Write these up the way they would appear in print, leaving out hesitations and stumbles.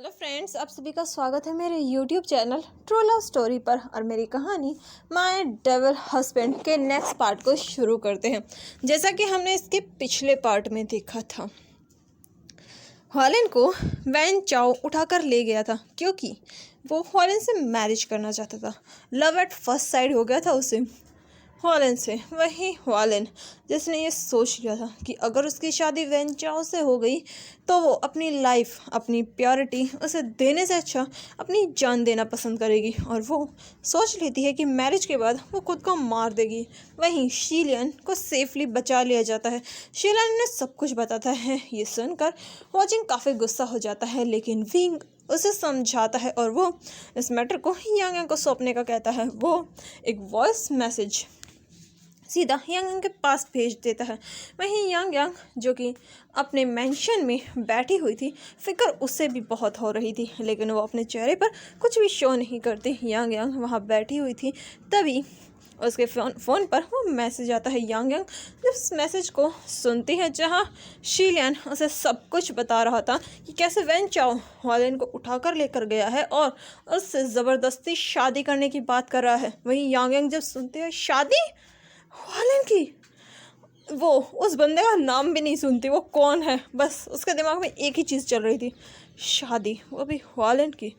Hello friends, आप सभी का स्वागत है मेरे YouTube channel true love story पर। और मेरी कहानी माय डेविल हस्बैंड के नेक्स्ट पार्ट को शुरू करते हैं। जैसा कि हमने इसके पिछले पार्ट में देखा था, हॉलन को वैन चाओ उठाकर ले गया था क्योंकि वो हॉलन से मैरिज करना चाहता था। लव एट फर्स्ट साइड हो गया था उसे हॉलन से। वही हॉलन जिसने ये सोच लिया था कि अगर उसकी शादी वैन चाओ से हो गई तो वो अपनी लाइफ, अपनी प्योरिटी उसे देने से अच्छा अपनी जान देना पसंद करेगी। और वो सोच लेती है कि मैरिज के बाद वो खुद को मार देगी। वहीं शीलियन को सेफली बचा लिया जाता है। शीलियन ने सब कुछ बताता है। ये सुनकर वॉचिंग काफ़ी गुस्सा हो जाता है, लेकिन विंग उसे समझाता है और वो इस मैटर को यांग यांग को सौंपने का कहता है। वो एक वॉइस मैसेज सीधा यांग यांग के पास भेज देता है। वहीं यांग यांग जो कि अपने मेंशन में बैठी हुई थी, फिक्र उससे भी बहुत हो रही थी, लेकिन वो अपने चेहरे पर कुछ भी शो नहीं करती। यांग यांग वहाँ बैठी हुई थी, तभी उसके फ़ोन पर वो मैसेज आता है। यांग यांग जब उस मैसेज को सुनती है जहाँ शीलियन उसे सब कुछ बता रहा था कि कैसे वैन चाओ हॉलन को उठाकर लेकर गया है और उससे ज़बरदस्ती शादी करने की बात कर रहा है। वहीं यांग यांग जब सुनते हैं शादी हॉलन की, वो उस बंदे का नाम भी नहीं सुनती, वो कौन है, बस उसके दिमाग में एक ही चीज़ चल रही थी, शादी, वो भी हॉलन की।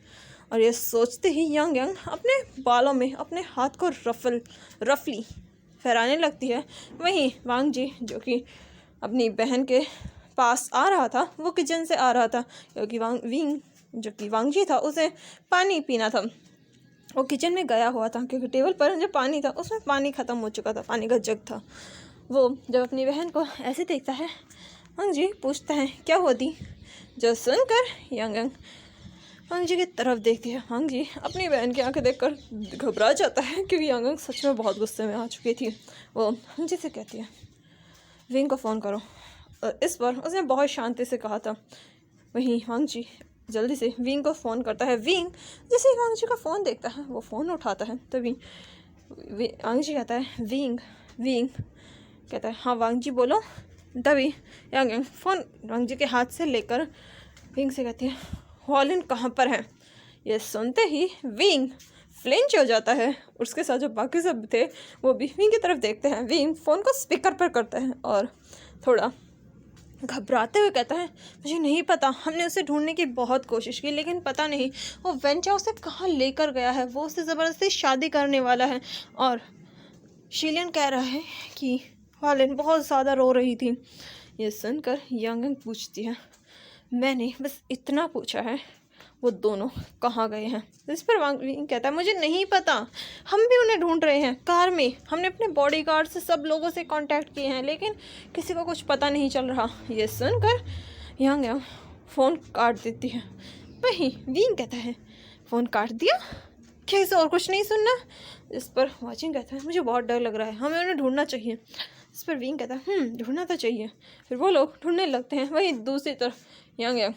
और ये सोचते ही यांग यांग अपने बालों में अपने हाथ को रफली फहराने लगती है। वहीं वांग जी जो कि अपनी बहन के पास आ रहा था, वो किचन से आ रहा था क्योंकि विंग जो कि वांग जी था उसे पानी पीना था। वो किचन में गया हुआ था क्योंकि टेबल पर जो पानी था उसमें पानी ख़त्म हो चुका था, पानी का जग था। वो जब अपनी बहन को ऐसे देखता है, वांग जी पूछता है क्या होती, जो सुनकर यांग यांग वांग जी की तरफ देखती है। वांग जी अपनी बहन की आंखें देखकर घबरा जाता है क्योंकि यांग यांग सच में बहुत गुस्से में आ चुकी थी। वो वांग जी से कहती है विंग को फ़ोन करो, और इस बार उसने बहुत शांति से कहा था। वहीं वांग जी जल्दी से विंग को फ़ोन करता है। विंग जैसे ही वांग जी का फ़ोन देखता है वो फ़ोन उठाता है, तभी वांग जी कहता है विंग विंग कहता है हाँ वांग जी बोलो। तभी यांग यांग फ़ोन वांग जी के हाथ से लेकर विंग से कहती है हॉलन कहाँ पर है। ये सुनते ही विंग फ्लिंच हो जाता है। उसके साथ जो बाकी सब थे वो भी विंग की तरफ देखते हैं। विंग फ़ोन को स्पीकर पर करता है और थोड़ा घबराते हुए कहता है मुझे नहीं पता, हमने उसे ढूंढने की बहुत कोशिश की लेकिन पता नहीं वो वैन चाओ उसे कहाँ लेकर गया है, वो उससे ज़बरदस्ती शादी करने वाला है। और शीलियन कह रहा है कि हॉलन बहुत ज़्यादा रो रही थी। ये सुनकर यांग यांग पूछती है मैंने बस इतना पूछा है, वो दोनों कहाँ गए हैं। इस पर वांग विंग कहता है मुझे नहीं पता, हम भी उन्हें ढूंढ रहे हैं कार में, हमने अपने बॉडीगार्ड से सब लोगों से कांटेक्ट किए हैं लेकिन किसी को कुछ पता नहीं चल रहा। ये सुनकर यांग यांग फ़ोन काट देती है। वहीं विंग कहता है फ़ोन काट दिया, क्या इसे और कुछ नहीं सुनना। इस पर वाचिंग कहता है मुझे बहुत डर लग रहा है, हमें उन्हें ढूंढना चाहिए। इस पर विंग कहता है ढूंढना तो चाहिए। फिर वो लोग ढूंढने लगते हैं। वहीं दूसरी तरफ यांग यांग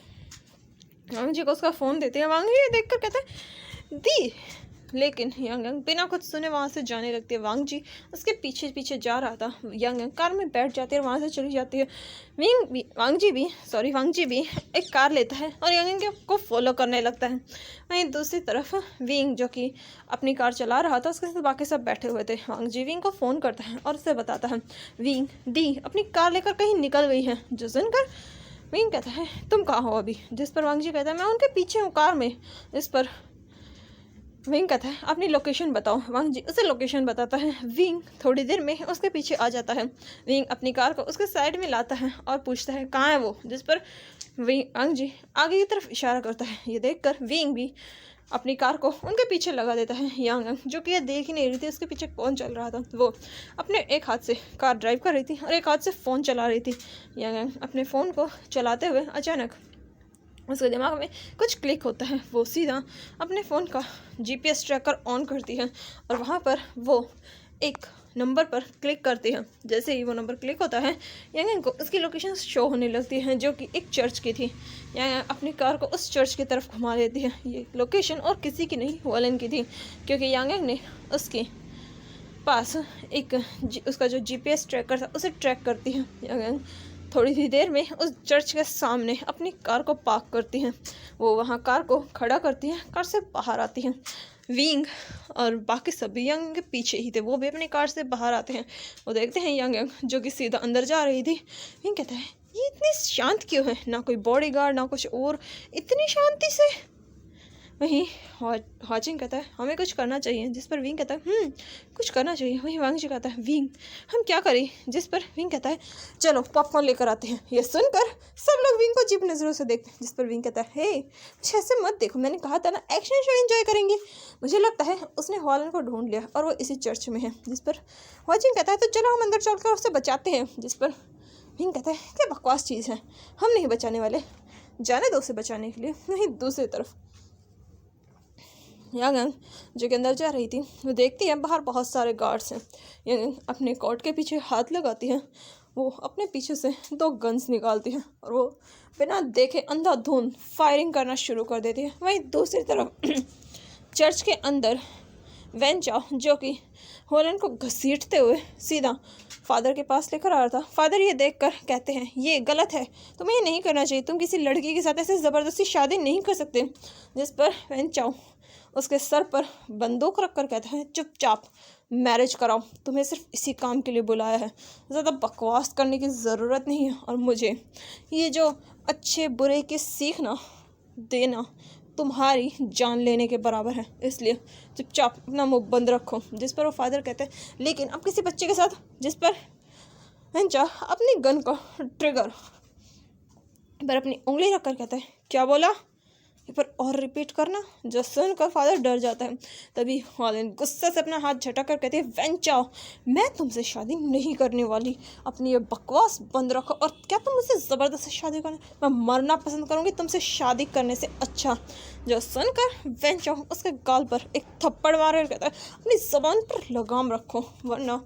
वांग जी को उसका फ़ोन देते हैं। वांग जी देख कर कहते हैं दी, लेकिन यांग यांग बिना कुछ सुने वहाँ से जाने लगती है। वांग जी उसके पीछे पीछे जा रहा था। यांग यांग कार में बैठ जाती है और वहाँ से चली जाती है। वांग जी भी एक कार लेता है और यांग यांग को फॉलो करने लगता है। वहीं दूसरी तरफ विंग जो कि अपनी कार चला रहा था उसके साथ बाकी सब बैठे हुए थे। वांग जी विंग को फ़ोन करता है और उसे बताता है विंग दी अपनी कार लेकर कहीं निकल गई है। जो सुनकर विंग कहता है तुम कहाँ हो अभी। जिस पर वांग जी कहता है मैं उनके पीछे हूँ कार में। इस पर विंग कहता है अपनी लोकेशन बताओ। वांग जी उसे लोकेशन बताता है। विंग थोड़ी देर में उसके पीछे आ जाता है। विंग अपनी कार को उसके साइड में लाता है और पूछता है कहाँ है वो। जिस पर वांग जी आगे की तरफ इशारा करता है। ये देखकर विंग भी अपनी कार को उनके पीछे लगा देता है। यांग यांग जो कि ये देख ही नहीं रही थी उसके पीछे कौन चल रहा था, वो अपने एक हाथ से कार ड्राइव कर रही थी और एक हाथ से फ़ोन चला रही थी। यांग यांग अपने फ़ोन को चलाते हुए अचानक उसके दिमाग में कुछ क्लिक होता है। वो सीधा अपने फ़ोन का GPS ट्रैकर ऑन करती है और वहाँ पर वो एक नंबर पर क्लिक करती है। जैसे ही वो नंबर क्लिक होता है यांग यांग को उसकी लोकेशन शो होने लगती है जो कि एक चर्च की थी। यांग यांग अपनी कार को उस चर्च की तरफ घुमा देती है। ये लोकेशन और किसी की नहीं हॉलन की थी क्योंकि यांग यांग ने उसके पास उसका जो GPS ट्रैकर था उसे ट्रैक करती है। यांग यांग थोड़ी ही देर में उस चर्च के सामने अपनी कार को पार्क करती हैं। वो वहाँ कार को खड़ा करती हैं, कार से बाहर आती हैं। विंग और बाकी सभी यंग के पीछे ही थे, वो भी अपनी कार से बाहर आते हैं। वो देखते हैं यंग जो कि सीधा अंदर जा रही थी। विंग कहता है ये इतनी शांत क्यों है, ना कोई बॉडीगार्ड ना कुछ और, इतनी शांति से। वहीं हाचिंग कहता है हमें कुछ करना चाहिए, जिस पर विंग कहता है कुछ करना चाहिए। वहीं वांगजी कहता है विंग हम क्या करें, जिस पर विंग कहता है चलो पॉपकॉर्न लेकर आते हैं। ये सुनकर सब लोग विंग को अजीब नज़रों से देखते हैं, जिस पर विंग कहता है हे मुझे ऐसे मत देखो, मैंने कहा था ना एक्शन शो एंजॉय करेंगे। मुझे लगता है उसने हॉलन को ढूंढ लिया और वो इसी चर्च में है। जिस पर हाचिंग कहता है तो चलो हम अंदर चलकर उससे बचाते हैं। जिस पर विंग कहता है क्या बकवास चीज़ है, हम नहीं बचाने वाले, जाने दो उसे बचाने के लिए। वहीं दूसरी तरफ यंग जो कि अंदर जा रही थी, वो देखती है बाहर बहुत सारे गार्ड्स हैं। यंग अपने कोट के पीछे हाथ लगाती है, वो अपने पीछे से 2 गन्स निकालती है और वो बिना देखे अंधाधुंध फायरिंग करना शुरू कर देती है। वहीं दूसरी तरफ चर्च के अंदर वेन चाओ जो कि हॉलन को घसीटते हुए सीधा फादर के पास लेकर आ रहा था। फादर ये देखकर कहते हैं ये गलत है, तुम्हें ये नहीं करना चाहिए, तुम किसी लड़की के साथ ऐसे ज़बरदस्ती शादी नहीं कर सकते। जिस पर वेन चाओ उसके सर पर बंदूक रखकर कहता है चुपचाप मैरिज कराओ, तुम्हें सिर्फ इसी काम के लिए बुलाया है, ज़्यादा बकवास करने की ज़रूरत नहीं है। और मुझे ये जो अच्छे बुरे की सीखना देना तुम्हारी जान लेने के बराबर है, इसलिए चुपचाप अपना मुंह बंद रखो। जिस पर वो फादर कहते हैं लेकिन अब किसी बच्चे के साथ। जिस पर वेंचा अपनी गन का ट्रिगर पर अपनी उंगली रखकर कहता है क्या बोला, पर और रिपीट करना। जो सुनकर फादर डर जाता है। तभी हॉलन गुस्से से अपना हाथ झटक कर कहते हैं वेंचा मैं तुमसे शादी नहीं करने वाली, अपनी ये बकवास बंद रखो। और क्या तुम मुझसे ज़बरदस्ती शादी करने, मैं मरना पसंद करूँगी तुमसे शादी करने से अच्छा। जो सुनकर वेंचा उसके गाल पर एक थप्पड़ मार कर कहता है अपनी ज़बान पर लगाम रखो वरना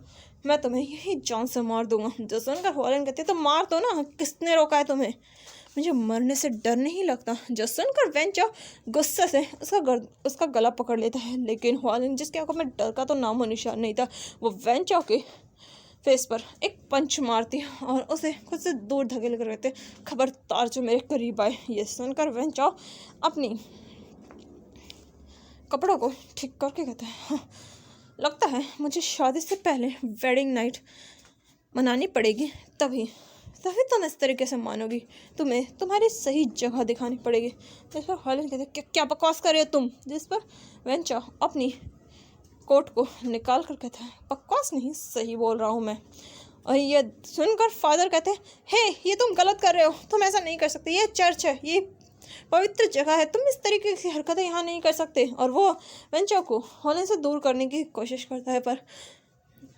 मैं तुम्हें यही जान से मार दूंगा। जो सुनकर हॉलन कहते तो मार दो ना, किसने रोका है तुम्हें, मुझे मरने से डर नहीं लगता। जो सुनकर वेंचा गुस्से से उसका गला पकड़ लेता है, लेकिन हॉलन जिसकी आंखों में डर का तो नामो निशान नहीं था, वो वेंचा के फेस पर एक पंच मारती है और उसे खुद से दूर धकेल कर कहते खबरदार जो मेरे करीब आए। ये सुनकर वेंचा अपनी कपड़ों को ठीक करके कहता है लगता है मुझे शादी से पहले वेडिंग नाइट मनानी पड़ेगी, तभी तुम इस तरीके से मानोगी, तुम्हें तुम्हारी सही जगह दिखानी पड़ेगी। जिस पर हॉलन कहते क्या बकवास कर रहे हो तुम। जिस पर वेंचा अपनी कोट को निकाल कर कहता है बकवास नहीं सही बोल रहा हूँ मैं। और ये सुनकर फादर कहते हैं हे ये तुम गलत कर रहे हो, तुम ऐसा नहीं कर सकते, ये चर्च है, ये पवित्र जगह है, तुम इस तरीके की हरकतें यहाँ नहीं कर सकते। और वो वेंचा को हॉलन से दूर करने की कोशिश करता है, पर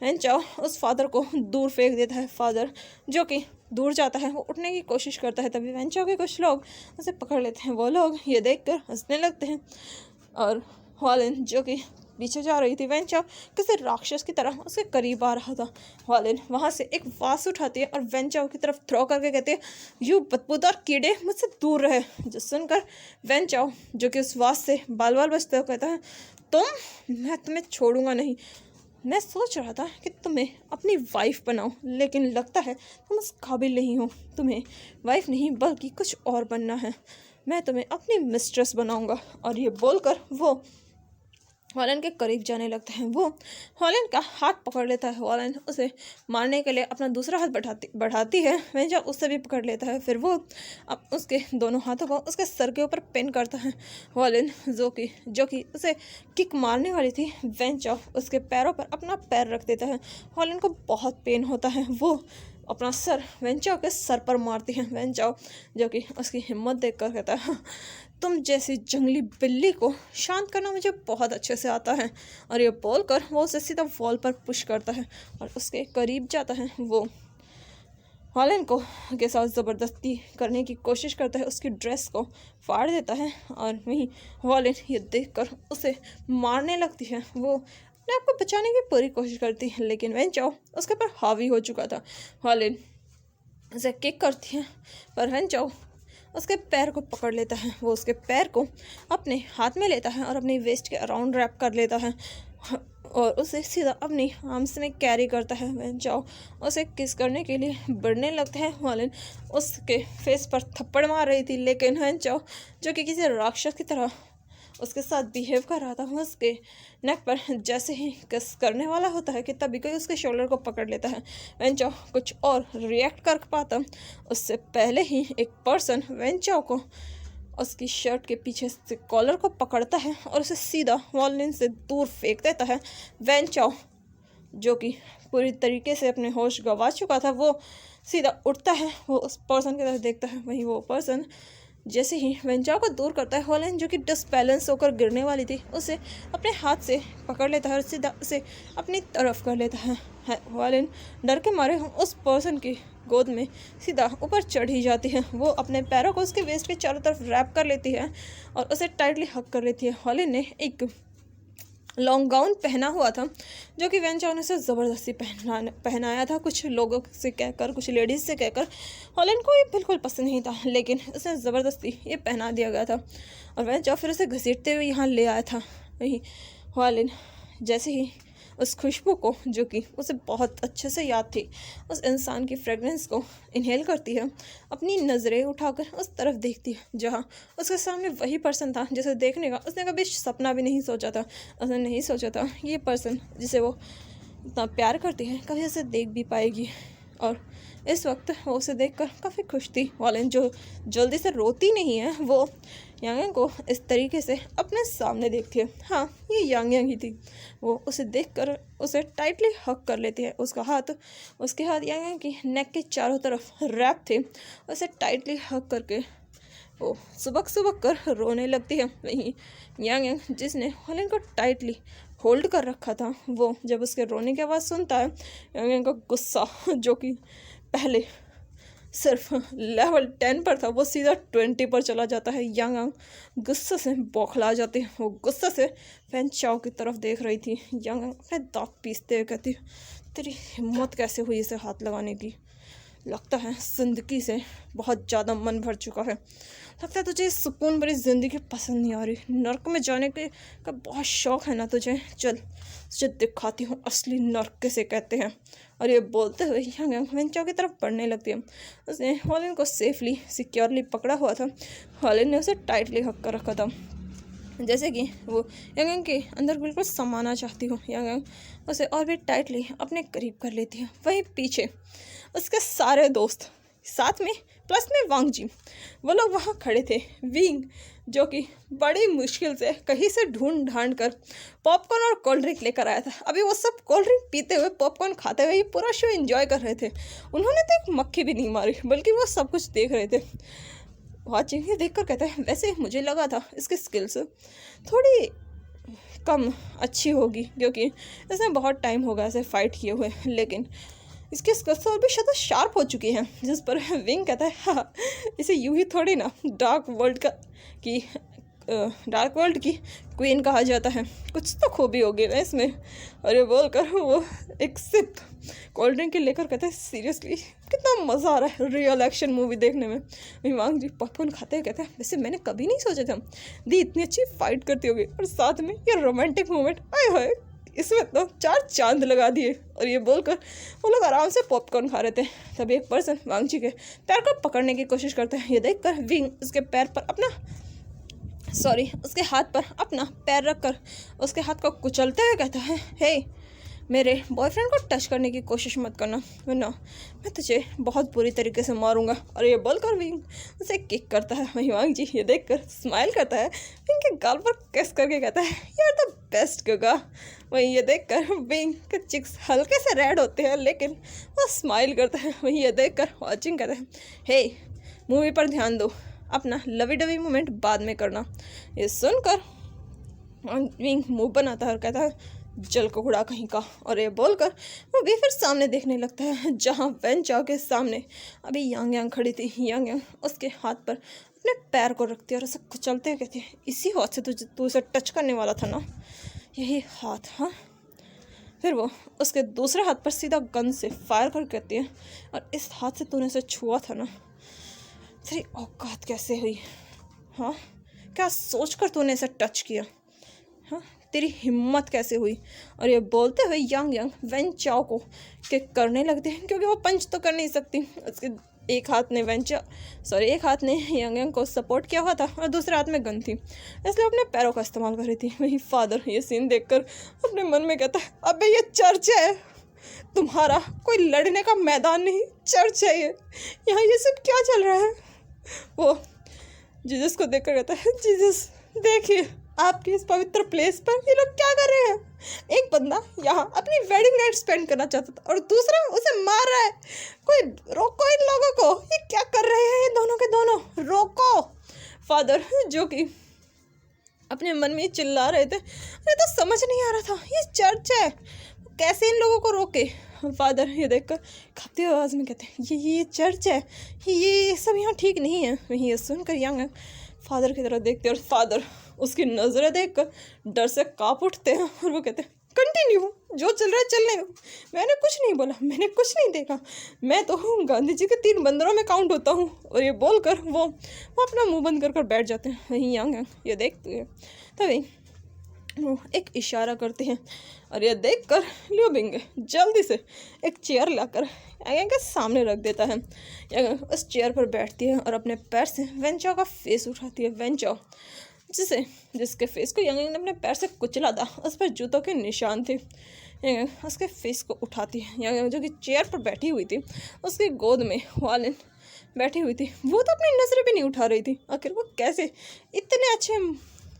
वेंचा उस फादर को दूर फेंक देता है। फादर जो कि दूर जाता है, वो उठने की कोशिश करता है, तभी वेंचा के कुछ लोग उसे पकड़ लेते हैं। वो लोग ये देखकर हंसने लगते हैं और हॉलन जो कि पीछे जा रही थी, वेंचा किसी राक्षस की तरह उसके करीब आ रहा था। हॉलन वहाँ से एक वास उठाती है और वेंचा की तरफ थ्रो करके कहते हैं यू बदबूदार कीड़े मुझसे दूर रहे। जो सुनकर वेंचा जो कि उस वास से बाल बाल बचते हुए कहता है मैं तुम्हें छोड़ूंगा नहीं, मैं सोच रहा था कि तुम्हें अपनी वाइफ बनाऊं, लेकिन लगता है तुम उस काबिल नहीं हो, तुम्हें वाइफ नहीं बल्कि कुछ और बनना है, मैं तुम्हें अपनी मिस्ट्रेस बनाऊंगा। और ये बोलकर वो हॉलन के करीब जाने लगता है। वो हॉलन का हाथ पकड़ लेता है। हॉलन उसे मारने के लिए अपना दूसरा हाथ बढ़ाती है। वेंचा उससे भी पकड़ लेता है। फिर वो अब उसके दोनों हाथों को उसके सर के ऊपर पिन करता है। हॉलन जो कि उसे किक मारने वाली थी, वेंचा उसके पैरों पर अपना पैर रख देता है। हॉलन को बहुत पेन होता है। वो अपना सर वेंचा के सर पर मारती है। वेंचा जो कि उसकी हिम्मत देखकर कहता है तुम जैसी जंगली बिल्ली को शांत करना मुझे बहुत अच्छे से आता है। और ये बोलकर वो उसे सीधा वॉल पर पुश करता है और उसके करीब जाता है। वो हॉलन को के साथ ज़बरदस्ती करने की कोशिश करता है, उसकी ड्रेस को फाड़ देता है और वहीं हॉलन ये देखकर उसे मारने लगती है। वो अपने आप को बचाने की पूरी कोशिश करती है, लेकिन वेंचा उसके ऊपर हावी हो चुका था। हॉलन उसे किक करती है, पर वेंचा उसके पैर को पकड़ लेता है। वो उसके पैर को अपने हाथ में लेता है और अपनी वेस्ट के अराउंड रैप कर लेता है और उसे सीधा अपनी आर्म्स में कैरी करता है। वैन चाओ उसे किस करने के लिए बढ़ने लगता है। वॉलन उसके फेस पर थप्पड़ मार रही थी, लेकिन वैन चाओ जो कि किसी राक्षस की तरह उसके साथ बिहेव कर रहा था, उसके नेक पर जैसे ही किस करने वाला होता है कि तभी कोई उसके शोल्डर को पकड़ लेता है। वैन चाओ कुछ और रिएक्ट कर पाता उससे पहले ही एक पर्सन वैन चाओ को उसकी शर्ट के पीछे से कॉलर को पकड़ता है और उसे सीधा वॉलिन से दूर फेंक देता है। वैन चाओ जो कि पूरी तरीके से अपने होश गंवा चुका था, वो सीधा उठता है, वो उस पर्सन की तरफ देखता है। वहीं वो पर्सन जैसे ही वैन चाओ को दूर करता है, वॉलिन जो कि डिसबैलेंस होकर गिरने वाली थी उसे अपने हाथ से पकड़ लेता है और सीधा उसे अपनी तरफ कर लेता है। वॉलिन डर के मारे उस पर्सन की गोद में सीधा ऊपर चढ़ ही जाती है। वो अपने पैरों को उसके वेस्ट के चारों तरफ रैप कर लेती है और उसे टाइटली हक कर लेती है। वॉलिन ने एक लॉन्ग गाउन पहना हुआ था जो कि वैन चाओ ने उसे ज़बरदस्ती पहनाया था, कुछ लोगों से कहकर, कुछ लेडीज़ से कहकर। हॉलिन को ये बिल्कुल पसंद नहीं था, लेकिन उसे ज़बरदस्ती ये पहना दिया गया था और वैन चाओ फिर उसे घसीटते हुए यहाँ ले आया था। वही हॉलिन जैसे ही उस खुशबू को, जो कि उसे बहुत अच्छे से याद थी, उस इंसान की फ्रेगरेंस को इनहेल करती है, अपनी नज़रें उठाकर उस तरफ देखती है जहाँ उसके सामने वही पर्सन था जिसे देखने का उसने कभी सपना भी नहीं सोचा था। उसने नहीं सोचा था ये पर्सन जिसे वो इतना प्यार करती है कभी उसे देख भी पाएगी। और इस वक्त वो उसे देखकर काफ़ी खुश थी। वॉलिन जो जल्दी से रोती नहीं है, वो यांग को इस तरीके से अपने सामने देखती है। हाँ, ये यांग ही थी। वो उसे देखकर उसे टाइटली हक कर लेती है। उसके हाथ यांग की नेक के चारों तरफ रैप थे। उसे टाइटली हक करके वो सुबक सुबक कर रोने लगती है। वहीं यांग जिसने हॉलिन को टाइटली होल्ड कर रखा था, वो जब उसके रोने की आवाज़ सुनता है, यांग का गुस्सा जो कि पहले सिर्फ लेवल 10 पर था, वो सीधा 20 पर चला जाता है। यांग गुस्से से बौखला जाती है। वो गुस्से से वैन चाओ की तरफ देख रही थी। यांग अपने दांत पीसते हुए कहती, तेरी हिम्मत कैसे हुई इसे हाथ लगाने की? लगता है जिंदगी से बहुत ज़्यादा मन भर चुका है। लगता है तुझे सुकून भरी ज़िंदगी पसंद नहीं आ रही। नर्क में जाने का बहुत शौक़ है ना तुझे? चल तुझे दिखाती हूँ असली नर्क किसे कहते हैं। और ये बोलते हुए यांग वैन चाओ की तरफ बढ़ने लगती है। उसने हॉलिन को सेफली सिक्योरली पकड़ा हुआ था। हॉलिन ने उसे टाइटली हक कर रखा था, जैसे कि वो यांग के अंदर बिल्कुल समाना चाहती हो। यांग उसे और भी टाइटली अपने करीब कर लेती है। वहीं पीछे उसके सारे दोस्त साथ में, प्लस में वांग जी, वो लोग वहाँ खड़े थे। विंग जो कि बड़ी मुश्किल से कहीं से ढूंढ ढांड कर पॉपकॉर्न और कोल्ड ड्रिंक लेकर आया था। अभी वो सब कोल्ड ड्रिंक पीते हुए, पॉपकॉर्न खाते हुए ये पूरा शो एंजॉय कर रहे थे। उन्होंने तो एक मक्खी भी नहीं मारी, बल्कि वो सब कुछ देख रहे थे। वाचिंग ये देख कर कहता है, वैसे मुझे लगा था इसकी स्किल्स थोड़ी कम अच्छी होगी, क्योंकि इसमें बहुत टाइम होगा ऐसे फाइट किए हुए, लेकिन इसकी स्किल्स और भी ज़्यादा शार्प हो चुकी हैं। जिस पर विंग कहता है, हाँ, इसे यूं ही थोड़ी ना डार्क वर्ल्ड की क्वीन कहा जाता है, कुछ तो खूबी होगी ना इसमें। और ये बोलकर वो एक सिप कोल्ड ड्रिंक के लेकर कहते हैं, सीरियसली कितना मज़ा आ रहा है रियल एक्शन मूवी देखने में। वांग जी पॉपकॉर्न खाते हुए कहते हैं, वैसे मैंने कभी नहीं सोचा था दी इतनी अच्छी फाइट करती होगी, और साथ में ये रोमांटिक मोमेंट, आए हाय, इसमें तो 4 चांद लगा दिए। और ये बोलकर वो लोग आराम से पॉपकॉर्न खा रहे थे। तभी एक पर्सन वांग जी के पैर को पकड़ने की कोशिश करते हैं। ये देखकर विंग उसके हाथ पर अपना पैर रखकर उसके हाथ को कुचलते हुए कहता है, हे, मेरे बॉयफ्रेंड को टच करने की कोशिश मत करना, वरना मैं तुझे बहुत बुरी तरीके से मारूंगा। और ये बोलकर विंग उसे किक करता है। वहीं वांग जी ये देखकर स्माइल करता है, विंग के गाल पर किस करके कहता है, यार द बेस्ट गगा। वहीं ये देखकर विंग के चिक्स हल्के से रेड होते हैं, लेकिन वो स्माइल करता है। वहीं ये देखकर वाचिंग कहता है, हे, मूवी पर ध्यान दो, अपना लवी डवी मोमेंट बाद में करना। ये सुनकर विंग मुँह बनाता है और कहता है, जल को उड़ा कहीं का। और ये बोलकर वो भी फिर सामने देखने लगता है, जहाँ वैन चाओ के सामने अभी यांग खड़ी थी। यांग उसके हाथ पर अपने पैर को रखती है और उसे कुचलते हुए कहती है, इसी हाथ से तू उसे टच करने वाला था ना, यही हाथ? हाँ। फिर वो उसके दूसरे हाथ पर सीधा गन से फायर कर कहती है, और इस हाथ से तूने उसे छुआ था ना, तेरी औकात कैसे हुई? हाँ, क्या सोच कर तूने इसे टच किया? हाँ, तेरी हिम्मत कैसे हुई? और ये बोलते हुए यांग वेन चाओ को किक करने लगते हैं, क्योंकि वो पंच तो कर नहीं सकती। उसके एक हाथ ने एक हाथ ने यांग को सपोर्ट किया हुआ था और दूसरे हाथ में गन थी, इसलिए अपने पैरों का इस्तेमाल कर रही थी। वही फादर ये सीन देखकर अपने मन में कहता है, अबे ये चर्च है तुम्हारा, कोई लड़ने का मैदान नहीं, चर्च है ये, यहाँ ये सब क्या चल रहा है? वो जीसस को देखकर कहता है, जीसस देखिए आपके इस पवित्र प्लेस पर ये लोग क्या कर रहे हैं? एक बंदा यहाँ अपनी वेडिंग नाइट स्पेंड करना चाहता था और दूसरा उसे मार रहा है। कोई रोको इन लोगों को, ये क्या कर रहे हैं ये दोनों के दोनों, रोको। फादर जो कि अपने मन में चिल्ला रहे थे, अरे तो समझ नहीं आ रहा था ये चर्च है, कैसे इन लोगों को रोके? फादर ये देखकर कांपती आवाज़ में कहते हैं, ये चर्च है, ये सब यहाँ ठीक नहीं है। वहीं ये सुनकर यांग फादर की तरफ देखते और फादर उसकी नज़रें देखकर डर से काँप उठते हैं और वो कहते हैं, कंटिन्यू, जो चल रहा है चलने दो, मैंने कुछ नहीं बोला, मैंने कुछ नहीं देखा, मैं तो हूँ गांधी जी के 3 बंदरों में काउंट होता हूँ। और ये बोलकर वो अपना मुंह बंद कर बैठ जाते हैं। वहीं यांग ये देखते हैं तभी वो एक इशारा करते हैं और यह देखकर लियो बिंग जल्दी से एक चेयर लाकर यांग के सामने रख देता है। यांग उस चेयर पर बैठती है और अपने पैर से वेंचाओ का फेस उठाती है। वेंचाओ जिसके फेस को यांग ने अपने पैर से कुचला था, उस पर जूतों के निशान थे। यांग उसके फेस को उठाती है। यांग जो कि चेयर पर बैठी हुई थी, उसकी गोद में वालिन बैठी हुई थी, वो तो अपनी नजरें भी नहीं उठा रही थी। आखिर वो कैसे इतने अच्छे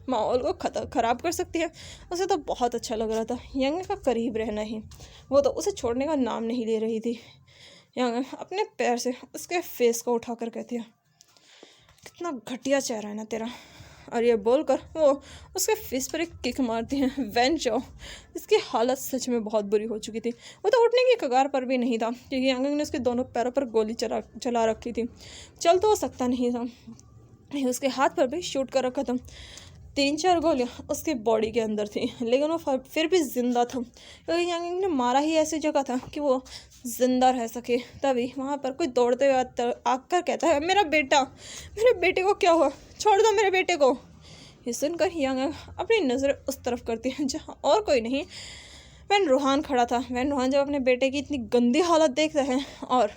माहौल को ख़राब कर सकती है? उसे तो बहुत अच्छा लग रहा था यांग का करीब रहना ही, वो तो उसे छोड़ने का नाम नहीं ले रही थी। यांग अपने पैर से उसके फेस को उठाकर कहती है, कितना घटिया चेहरा है ना तेरा। और ये बोलकर वो उसके फेस पर एक किक मारती है। वेंचाओ इसकी हालत सच में बहुत बुरी हो चुकी थी, वो तो उठने की कगार पर भी नहीं था, क्योंकि यांग ने उसके दोनों पैरों पर गोली चला रखी थी, चल तो हो सकता नहीं था, उसके हाथ पर भी शूट कर रखा था। 3-4 गोलियाँ उसकी बॉडी के अंदर थी, लेकिन वो फिर भी जिंदा था, क्योंकि यांग ने मारा ही ऐसी जगह था कि वो जिंदा रह सके। तभी वहाँ पर कोई दौड़ते हुए आकर कहता है, मेरा बेटा, मेरे बेटे को क्या हुआ, छोड़ दो मेरे बेटे को। ये सुनकर यांग अपनी नज़रें उस तरफ करती है जहाँ और कोई नहीं, वैन रोहान खड़ा था। वैन रोहान जब अपने बेटे की इतनी गंदी हालत देखता है और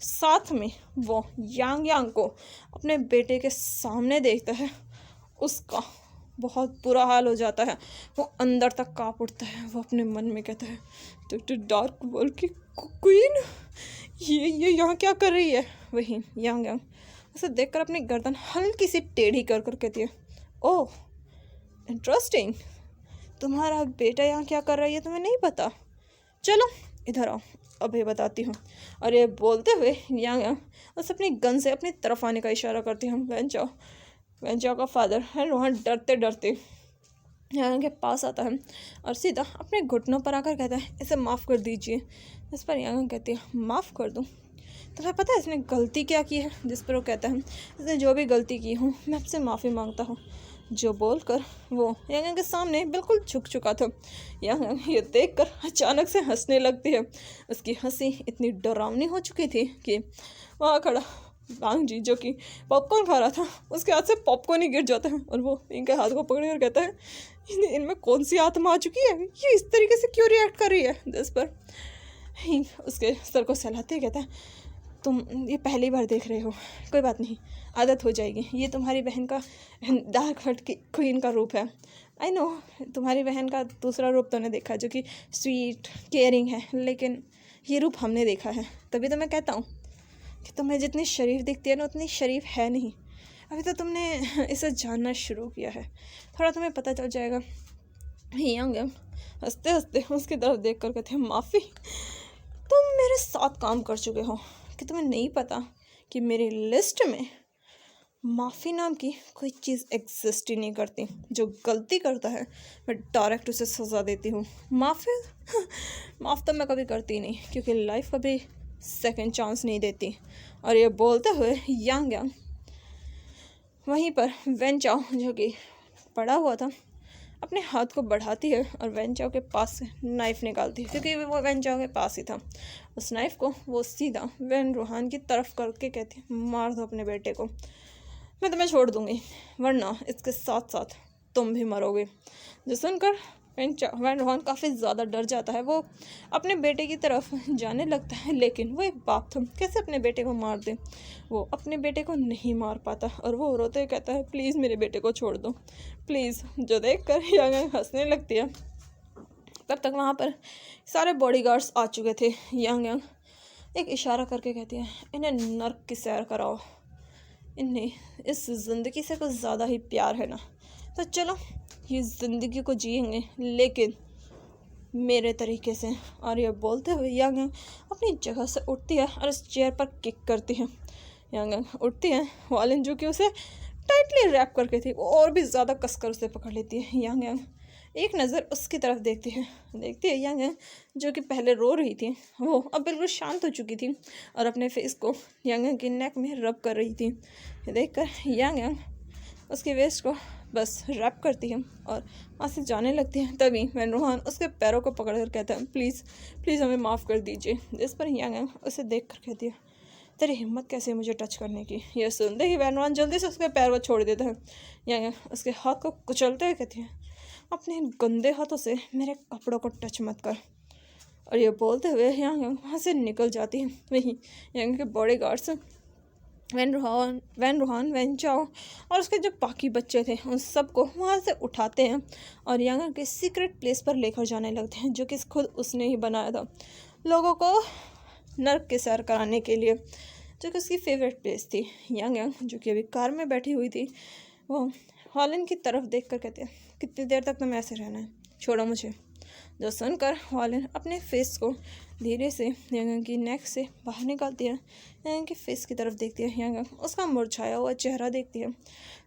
साथ में वो यांग को अपने बेटे के सामने देखता है, उसका बहुत बुरा हाल हो जाता है, वो अंदर तक काँप उठता है। वो अपने मन में कहता है, तो डार्क वर्ल्ड की क्वीन ये यहाँ क्या कर रही है? वही यांग उसे देखकर अपनी गर्दन हल्की सी टेढ़ी कर कहती है, ओह इंटरेस्टिंग, तुम्हारा बेटा यहाँ क्या कर रही है तुम्हें नहीं पता, चलो इधर आओ अभी बताती हूँ। और ये बोलते हुए यांग उसे अपनी गन से अपनी तरफ आने का इशारा करती हूँ। वेंचाओ का फादर है रोहन डरते डरते यांग के पास आता है और सीधा अपने घुटनों पर आकर कहता है, इसे माफ़ कर दीजिए। इस पर यांग कहती है, माफ़ कर दूँ? तुम्हें पता है इसने गलती क्या की है? जिस पर वो कहता है, इसने जो भी गलती की हूँ मैं आपसे माफ़ी मांगता हूँ। जो बोलकर वो यांग के सामने बिल्कुल झुक चुका था। यांग ये देखकर अचानक से हंसने लगती है। उसकी हंसी इतनी डरावनी हो चुकी थी कि वहाँ खड़ा वांग जी जो कि पॉपकॉर्न खा रहा था, उसके हाथ से पॉपकॉर्न ही गिर जाता है और वो इनके हाथ को पकड़ कर कहता है, इनमें कौन सी आत्मा आ चुकी है, ये इस तरीके से क्यों रिएक्ट कर रही है? जिस पर उसके सर को सहलाते कहता है, तुम ये पहली बार देख रहे हो, कोई बात नहीं, आदत हो जाएगी। ये तुम्हारी बहन का डार्क वर्ल्ड की क्वीन का रूप है। आई नो तुम्हारी बहन का दूसरा रूप तो नहीं देखा जो कि स्वीट केयरिंग है, लेकिन ये रूप हमने देखा है, तभी तो मैं कहता हूँ कि तुम्हें जितनी शरीफ दिखती है ना उतनी शरीफ है नहीं। अभी तो तुमने इसे जानना शुरू किया है, थोड़ा तुम्हें पता चल जाएगा। यांग हंसते हंसते उसकी तरफ देख कर कहते हैं, माफ़ी, तुम मेरे साथ काम कर चुके हो कि तुम्हें नहीं पता कि मेरी लिस्ट में माफ़ी नाम की कोई चीज़ एग्जिस्ट ही नहीं करती। जो गलती करता है मैं डायरेक्ट उसे सज़ा देती हूँ। माफ़ तो मैं कभी करती नहीं, क्योंकि लाइफ कभी सेकंड चांस नहीं देती। और ये बोलते हुए यांग वहीं पर वेंचाओ जो कि पड़ा हुआ था अपने हाथ को बढ़ाती है और वैन चाओ के पास से नाइफ़ निकालती है, क्योंकि वो वैन चाओ के पास ही था। उस नाइफ़ को वो सीधा वैन रूहान की तरफ करके कहती है, मार दो अपने बेटे को, मैं तुम्हें छोड़ दूँगी, वरना इसके साथ साथ तुम भी मरोगे। जो सुनकर वैन रूहान काफ़ी ज़्यादा डर जाता है। वो अपने बेटे की तरफ जाने लगता है, लेकिन वो एक बाप था, कैसे अपने बेटे को मार दे। वो अपने बेटे को नहीं मार पाता और वो रोते हुए कहता है, प्लीज़ मेरे बेटे को छोड़ दो प्लीज़। जो देख कर यंग हंसने लगती है। तब तक वहाँ पर सारे बॉडीगार्ड्स आ चुके थे। यंग एक इशारा करके कहती है, इन्हें नर्क की सैर कराओ, इन्हें इस ज़िंदगी से कुछ ज़्यादा ही प्यार है ना, तो चलो ये ज़िंदगी को जिएंगे लेकिन मेरे तरीके से। और ये बोलते हुए यंग अपनी जगह से उठती है और इस चेयर पर किक करती है। यंग उठती है, वालिन जो कि उसे टाइटली रैप करके थी वो और भी ज़्यादा कसकर उसे पकड़ लेती है। यंग एक नज़र उसकी तरफ देखती है यंग जो कि पहले रो रही थी, वो अब बिल्कुल शांत हो चुकी थी और अपने फेस को यंग की नेक में रब कर रही थी। देखकर यंग उसके वेस्ट को बस रैप करती है और वहाँ से जाने लगती है। तभी वैन रूहान उसके पैरों को पकड़ कर कहता है, प्लीज़ प्लीज़ हमें माफ़ कर दीजिए। जिस पर यंग उसे देख कर कहती है, तेरी हिम्मत कैसे मुझे टच करने की। यह सुनते ही वैन रूहान जल्दी से उसके पैर को छोड़ देता है। यंग उसके हाथ को कुचलते हुए कहती है, अपने गंदे हाथों से मेरे कपड़ों को टच मत कर। और ये बोलते हुए यंग वहाँ से निकल जाती है। वहीं यंग के बॉडीगार्ड्स वैन रूहान, वैन चाओ और उसके जो बाकी बच्चे थे उन सबको वहाँ से उठाते हैं और यंग के सीक्रेट प्लेस पर लेकर जाने लगते हैं, जो कि खुद उसने ही बनाया था, लोगों को नर्क के सैर कराने के लिए, जो कि उसकी फेवरेट प्लेस थी। यंग जो कि अभी कार में बैठी हुई थी, वो हॉलिन की तरफ देख कर कहते हैं, कितनी देर तक तुम्हें ऐसे रहना है, छोड़ो मुझे। जो सुनकर हॉलिन अपने फेस को धीरे से यंग की नेक से बाहर निकालती है। यंग के फेस की तरफ देखती है। यंग उसका मुरझाया हुआ चेहरा देखती है,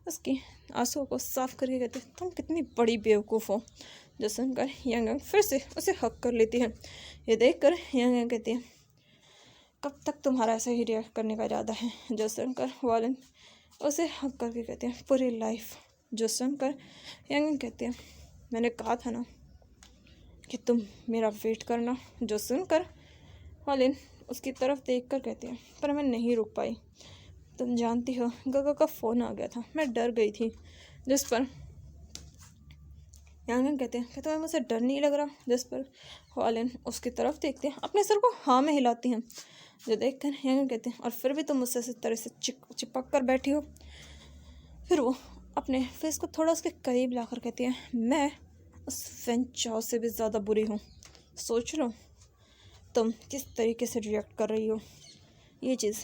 उसकी आंसुओं को साफ करके कहती है, तुम कितनी बड़ी बेवकूफ़ हो। जो सुनकर यंग फिर से उसे हक कर लेती है। ये देखकर यंग कहती है, कब तक तुम्हारा ऐसा ही रिएक्ट करने का इरादा है। जो सुनकर हॉलिन उसे हक करके कहती है, पूरी लाइफ। जो सुनकर यंग कहती है, मैंने कहा था ना कि तुम मेरा वेट करना। जो सुनकर हॉलिन उसकी तरफ देखकर कहती है, पर मैं नहीं रुक पाई, तुम जानती हो गगा का फ़ोन आ गया था, मैं डर गई थी। जिस पर यंग कहते हैं कि तुम्हें मुझसे डर नहीं लग रहा। जिस पर हॉलिन उसकी तरफ देखते हैं, अपने सर को हाँ में हिलाती हैं। जो देखकर यंग कहते हैं, और फिर भी तुम मुझसे इस तरह से चिपक कर बैठी हो। फिर वो अपने फेस को थोड़ा उसके करीब लाकर कहती है, मैं उस वैन चाओ से भी ज़्यादा बुरी हूँ, सोच लो तुम किस तरीके से रिएक्ट कर रही हो, ये चीज़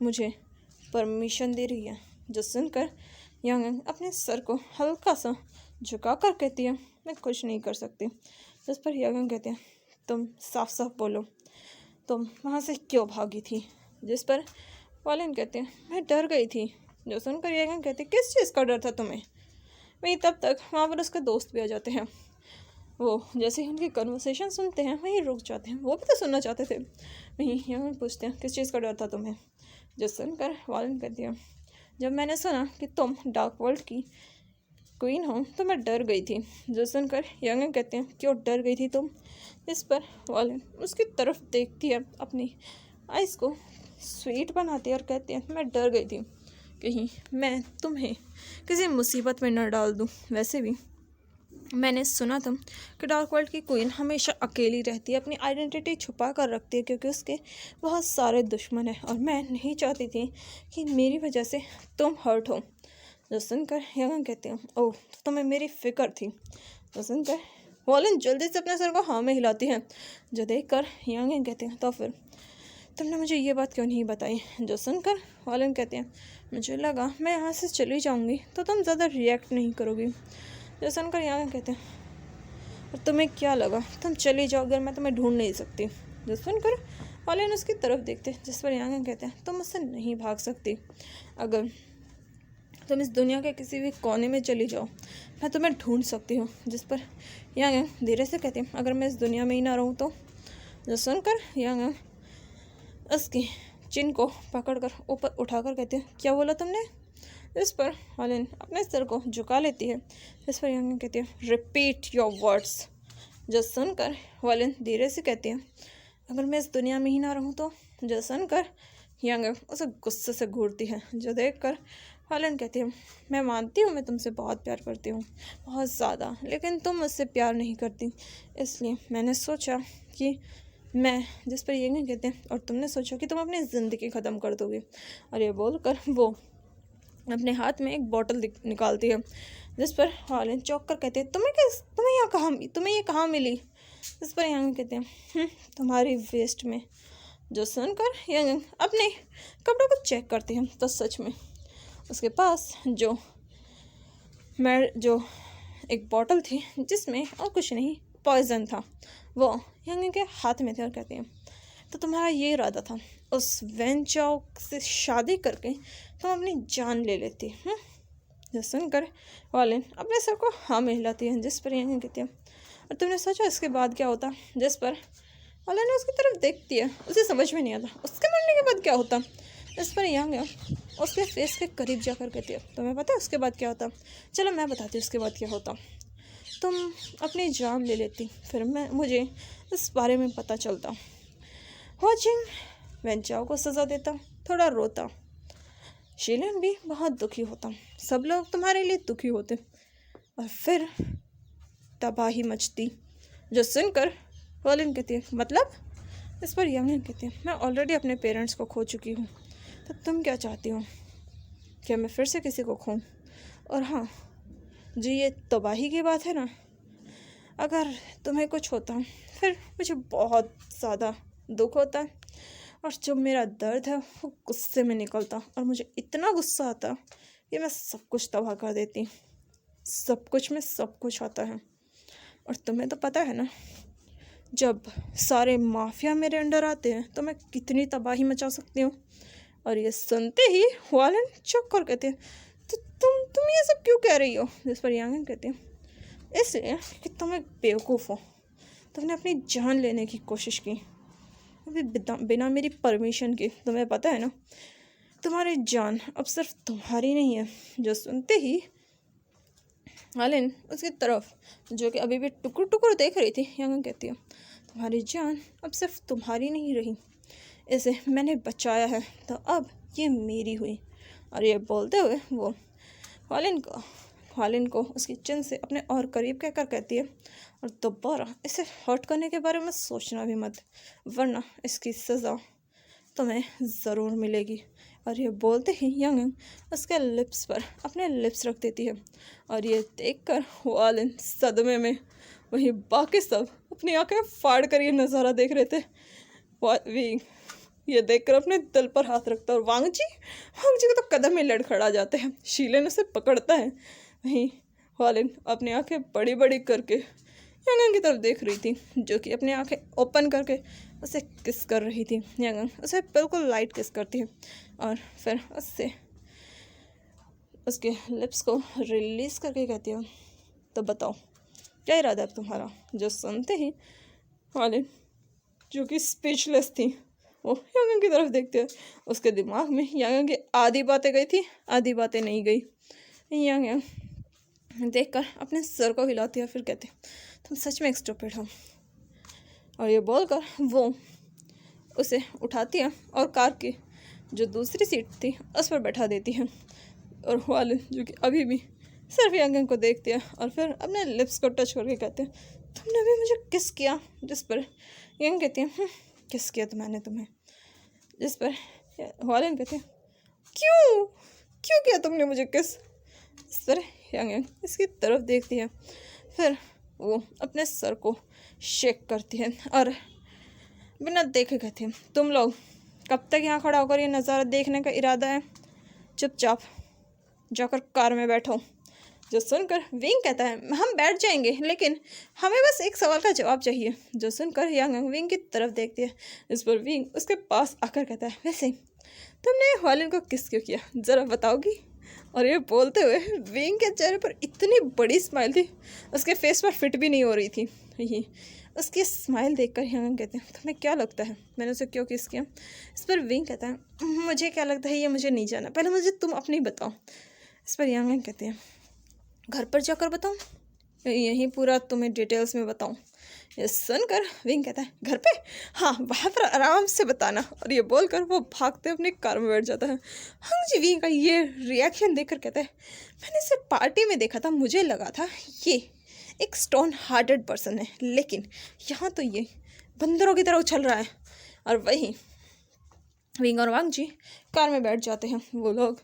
मुझे परमिशन दे रही है। जो सुनकर यंग अपने सर को हल्का सा झुका कर कहती है, मैं कुछ नहीं कर सकती। जिस पर यंग कहते हैं, तुम साफ साफ बोलो, तुम वहाँ से क्यों भागी थी। जिस पर वालिन कहते हैं, मैं डर गई थी। जो सुनकर यंग कहते हैं, किस चीज़ का डर था तुम्हें। वहीं तब तक वहाँ पर उसके दोस्त भी आ जाते हैं। वो जैसे ही उनकी कन्वर्सेशन सुनते हैं वहीं रुक जाते हैं, वो भी तो सुनना चाहते थे। वहीं यंग पूछते हैं, किस चीज़ का डर था तुम्हें। जो सुनकर वालिन कहती है, जब मैंने सुना कि तुम डार्क वर्ल्ड की क्वीन हो तो मैं डर गई थी। जो सुनकर यंग कहते हैं, क्यों डर गई थी तुम। इस पर वालिन उसकी तरफ देखती है, अपनी आइज़ को स्वीट बनाती है और कहती है, मैं डर गई थी कहीं मैं तुम्हें किसी मुसीबत में न डाल दूं। वैसे भी मैंने सुना था कि डार्क वर्ल्ड की क्वीन हमेशा अकेली रहती है, अपनी आइडेंटिटी छुपा कर रखती है, क्योंकि उसके बहुत सारे दुश्मन हैं और मैं नहीं चाहती थी कि मेरी वजह से तुम हर्ट हो। जो सुनकर यंग कहते हैं, ओह तो तुम्हें मेरी फ़िक्र थी। जो सुनकर वॉलिन जल्दी से अपने सर को हाँ में हिलाती है। जो देखकर यंग कहते हैं, तो फिर तुमने मुझे ये बात क्यों नहीं बताई। जो सुनकर वॉलिन कहते हैं, मुझे लगा मैं यहाँ से चली जाऊँगी तो तुम ज़्यादा रिएक्ट नहीं करोगी। जो सुनकर यंग कहते हैं, और तुम्हें क्या लगा तुम चली जाओ अगर मैं तुम्हें ढूंढ नहीं सकती। जो सुनकर वॉलिन उसकी तरफ देखते हैं। जिस पर यंग कहते हैं, तुम मुझसे नहीं भाग सकती, अगर तुम इस दुनिया के किसी भी कोने में चली जाओ मैं तुम्हें ढूंढ सकती हूँ। जिस पर यंग धीरे से कहते हैं, अगर मैं इस दुनिया में ही ना रहूँ तो। जो सुनकर यंग उसकी चिन को पकड़कर ऊपर उठाकर कहते हैं, क्या बोला तुमने। इस पर हॉलिन अपने सर को झुका लेती है। इस पर यांग कहती है रिपीट योर वर्ड्स। जो सुनकर हॉलिन धीरे से कहती है अगर मैं इस दुनिया में ही ना रहूँ तो। जो सुनकर यांग उसे गुस्से से घूरती है। जो देखकर हॉलिन कहती है मैं मानती हूँ मैं तुमसे बहुत प्यार करती हूँ, बहुत ज़्यादा, लेकिन तुम मुझसे प्यार नहीं करती, इसलिए मैंने सोचा कि मैं। जिस पर ये कहते हैं और तुमने सोचा कि तुम अपनी ज़िंदगी ख़त्म कर दोगे। और ये बोलकर वो अपने हाथ में एक बॉटल निकालती है। जिस पर हॉलिन चौंक कर कहते हैं तुम्हें ये कहाँ मिली। जिस पर यंग कहते हैं तुम्हारी वेस्ट में। जो सुनकर यंग अपने कपड़ों को चेक करते हैं तो सच में उसके पास जो एक बॉटल थी जिसमें और कुछ नहीं पॉइजन था, वो यंग के हाथ में थे। और कहते हैं तो तुम्हारा ये इरादा था उस वेन चाओ से शादी करके तुम अपनी जान ले लेती। जो सुनकर हॉलिन अपने सर को हाँ में हिलाती है। जिस पर यंग कहती है और तुमने सोचा इसके बाद क्या होता। जिस पर हॉलिन उसकी तरफ देखती है, उसे समझ में नहीं आता उसके मरने के बाद क्या होता। इस पर यंग उसके फेस के करीब जाकर कहती है तुम्हें पता है उसके बाद क्या होता। चलो मैं बताती हूँ उसके बाद क्या होता। तुम अपनी जान ले लेती, फिर मुझे इस बारे में पता चलता। वॉचिंग वेन चाओ को सज़ा देता, थोड़ा रोता, शीलन भी बहुत दुखी होता, सब लोग तुम्हारे लिए दुखी होते और फिर तबाही मचती। जो सुनकर हॉलिन कहती है मतलब। इस पर यंग कहती है मैं ऑलरेडी अपने पेरेंट्स को खो चुकी हूँ, तो तुम क्या चाहती हो, क्या मैं फिर से किसी को खोऊं। और हाँ जी ये तबाही की बात है ना, अगर तुम्हें कुछ होता फिर मुझे बहुत ज़्यादा दुख होता है और जो मेरा दर्द है वो गुस्से में निकलता और मुझे इतना गुस्सा आता कि मैं सब कुछ तबाह कर देती। सब कुछ में सब कुछ आता है और तुम्हें तो पता है ना जब सारे माफिया मेरे अंडर आते हैं तो मैं कितनी तबाही मचा सकती हूँ। और ये सुनते ही हॉलिन चौंक कर कहते हैं तो तुम ये सब क्यों कह रही हो। जिस पर यांग कहते हैं इसलिए कि तुम एक बेवकूफ़ हो, तुमने अपनी जान लेने की कोशिश की अभी बिना मेरी परमिशन के। तुम्हें पता है ना तुम्हारी जान अब सिर्फ तुम्हारी नहीं है। जो सुनते ही हॉलिन उसकी तरफ जो कि अभी भी टुकुर टुकुर देख रही थी यांग कहती है तुम्हारी जान अब सिर्फ तुम्हारी नहीं रही, इसे मैंने बचाया है तो अब ये मेरी हुई। और ये बोलते हुए वो हॉलिन को उसकी चिन से अपने और करीब कहकर कहती है और दोबारा इसे हर्ट करने के बारे में सोचना भी मत, वरना इसकी सज़ा तुम्हें ज़रूर मिलेगी। और ये बोलते ही यंग उसके लिप्स पर अपने लिप्स रख देती है। और ये देखकर हॉलिन सदमे में, वहीं बाकी सब अपनी आंखें फाड़ कर ये नज़ारा देख रहे थे। विंग ये देखकर अपने दिल पर हाथ रखता है और वांग जी को तो कदम ही लड़खड़ा जाते हैं। शीलन उसे पकड़ता है। वहीं हॉलिन अपनी आंखें बड़ी बड़ी करके यंग की तरफ देख रही थी जो कि अपनी आंखें ओपन करके उसे किस कर रही थी। यंग उसे बिल्कुल लाइट किस करती है और फिर उससे उसके लिप्स को रिलीज़ करके कहती है तो बताओ क्या इरादा है तुम्हारा। जो सुनते ही हॉलिन जो कि स्पीचलेस थी वो यंग की तरफ देखते हैं। उसके दिमाग में यंग की आधी बातें गई थी, आधी बातें नहीं गई। यंग देखकर अपने सर को हिलाती है, फिर कहते तुम सच में स्टूपिड हो। और ये बोलकर वो उसे उठाती है और कार की जो दूसरी सीट थी उस पर बैठा देती है। और हॉलिन जो कि अभी भी सिर्फ यंग को देखती है और फिर अपने लिप्स को टच करके कहते हैं तुमने अभी मुझे किस किया। जिस पर यंग कहती है किस किया तो मैंने तुम्हें। जिस पर हॉलिन कहते हैं क्यों किया तुमने मुझे किस। इस पर यंग इसकी तरफ देखती है, फिर वो अपने सर को शेक करती है और बिना देखे कहती है तुम लोग कब तक यहाँ खड़ा होकर ये नज़ारा देखने का इरादा है, चुपचाप जाकर कार में बैठो। जो सुनकर विंग कहता है हम बैठ जाएंगे लेकिन हमें बस एक सवाल का जवाब चाहिए। जो सुनकर यंग विंग की तरफ देखती है। इस पर विंग उसके पास आकर कहता है वैसे तुमने हॉलिन को किस क्यों किया, ज़रा बताओगी। और ये बोलते हुए विंग के चेहरे पर इतनी बड़ी स्माइल थी उसके फेस पर फिट भी नहीं हो रही थी। यही उसकी स्माइल देखकर यंग कहते हैं तुम्हें क्या लगता है मैंने उसे क्यों किस किया। इस पर विंग कहता है मुझे क्या लगता है ये मुझे नहीं जाना, पहले मुझे तुम अपनी बताओ। इस पर यांग कहते हैं घर पर जाकर बताऊँ, यहीं पूरा तुम्हें डिटेल्स में बताऊँ। ये सुनकर विंग कहता है घर पे, हाँ वहाँ पर आराम से बताना। और ये बोलकर वो भागते अपनी कार में बैठ जाता है। हंग जी विंग का ये रिएक्शन देखकर कहता है मैंने इसे पार्टी में देखा था, मुझे लगा था ये एक स्टोन हार्टेड पर्सन है, लेकिन यहाँ तो ये बंदरों की तरह उछल रहा है। और वहीं विंग और वांग जी कार में बैठ जाते हैं। वो लोग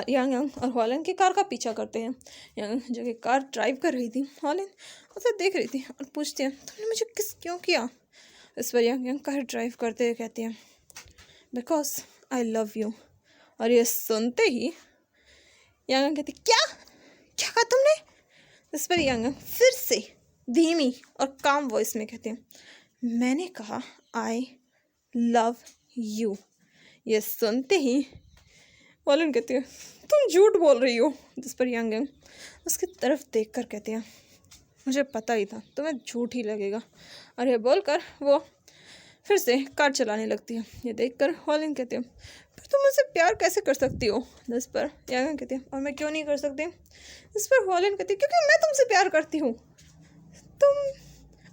यांग यांग और हॉलन की कार का पीछा करते हैं। यांग जो कि कार ड्राइव कर रही थी, हॉलन उसे देख रही थी और पूछते हैं तुमने मुझे क्यों किया। इस पर यांग यांग कार ड्राइव करते हुए कहते हैं बिकॉज आई लव यू। और ये सुनते ही यांग यांग कहती क्या क्या कहा तुमने। इस पर यांग यांग फिर से धीमी और काम वॉइस में कहते हैं मैंने कहा आई लव यू। ये सुनते ही वॉलन कहती है तुम झूठ बोल रही हो। जिस पर यांग यांग उसकी तरफ देखकर कहते हैं मुझे पता ही था तुम्हें झूठ ही लगेगा। और ये बोलकर वो फिर से कार चलाने लगती है। ये देखकर वॉलन कहते हैं पर तुम मुझसे प्यार कैसे कर सकती हो। जिस पर यांग यांग कहते हैं और मैं क्यों नहीं कर सकती। इस पर वॉलन कहती है क्योंकि मैं तुमसे प्यार करती हूँ। तुम